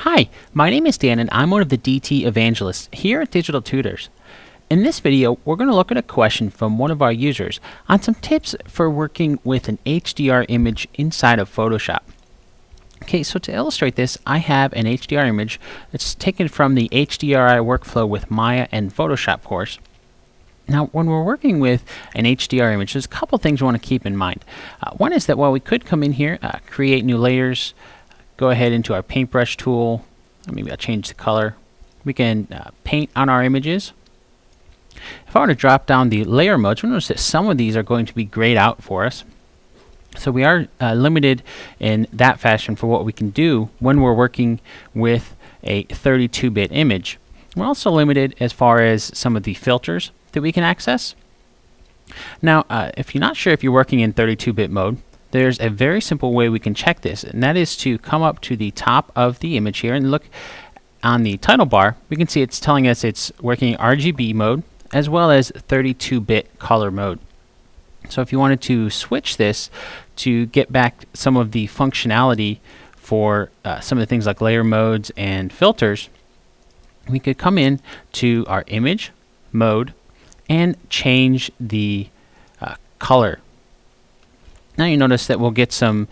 Hi, my name is Dan and I'm one of the DT evangelists here at Digital Tutors. In this video, we're going to look at a question from one of our users on some tips for working with an HDR image inside of Photoshop. Okay, so to illustrate this, I have an HDR image that's taken from the HDRI workflow with Maya and Photoshop course. Now, when we're working with an HDR image, there's a couple things we want to keep in mind. One is that while we could come in here, create new layers, go ahead into our paintbrush tool, maybe I'll change the color. We can paint on our images. If I were to drop down the layer modes, we'll notice that some of these are going to be grayed out for us. So we are limited in that fashion for what we can do when we're working with a 32-bit image. We're also limited as far as some of the filters that we can access. Now, if you're not sure if you're working in 32-bit mode, there's a very simple way we can check this, and that is to come up to the top of the image here and look on the title bar. We can see it's telling us it's working RGB mode as well as 32-bit color mode. So if you wanted to switch this to get back some of the functionality for some of the things like layer modes and filters, we could come in to our image mode and change the color. Now you notice that we'll get some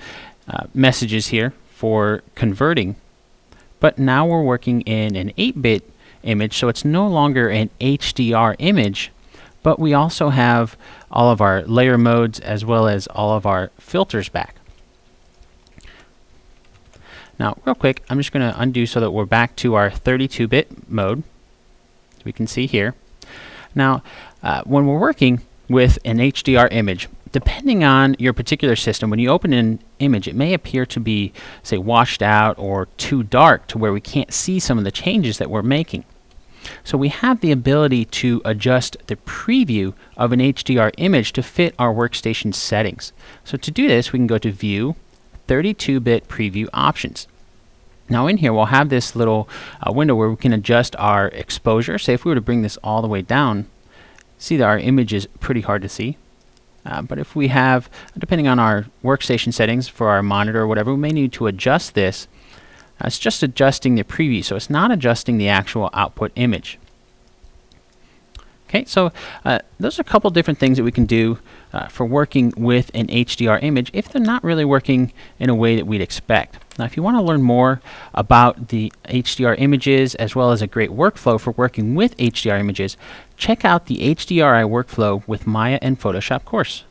messages here for converting, but now we're working in an 8-bit image, so it's no longer an HDR image, but we also have all of our layer modes as well as all of our filters back. Now, real quick, I'm just going to undo so that we're back to our 32-bit mode, as we can see here. Now, when we're working with an HDR image, depending on your particular system, when you open an image, it may appear to be, say, washed out or too dark to where we can't see some of the changes that we're making. So we have the ability to adjust the preview of an HDR image to fit our workstation settings. So to do this, we can go to View, 32-bit Preview Options. Now in here, we'll have this little window where we can adjust our exposure. Say if we were to bring this all the way down, see that our image is pretty hard to see. But if we have, depending on our workstation settings for our monitor or whatever, we may need to adjust this. It's just adjusting the preview, so it's not adjusting the actual output image. Okay, so those are a couple different things that we can do for working with an HDR image if they're not really working in a way that we'd expect. Now, if you want to learn more about the HDR images as well as a great workflow for working with HDR images, check out the HDRI workflow with Maya and Photoshop course.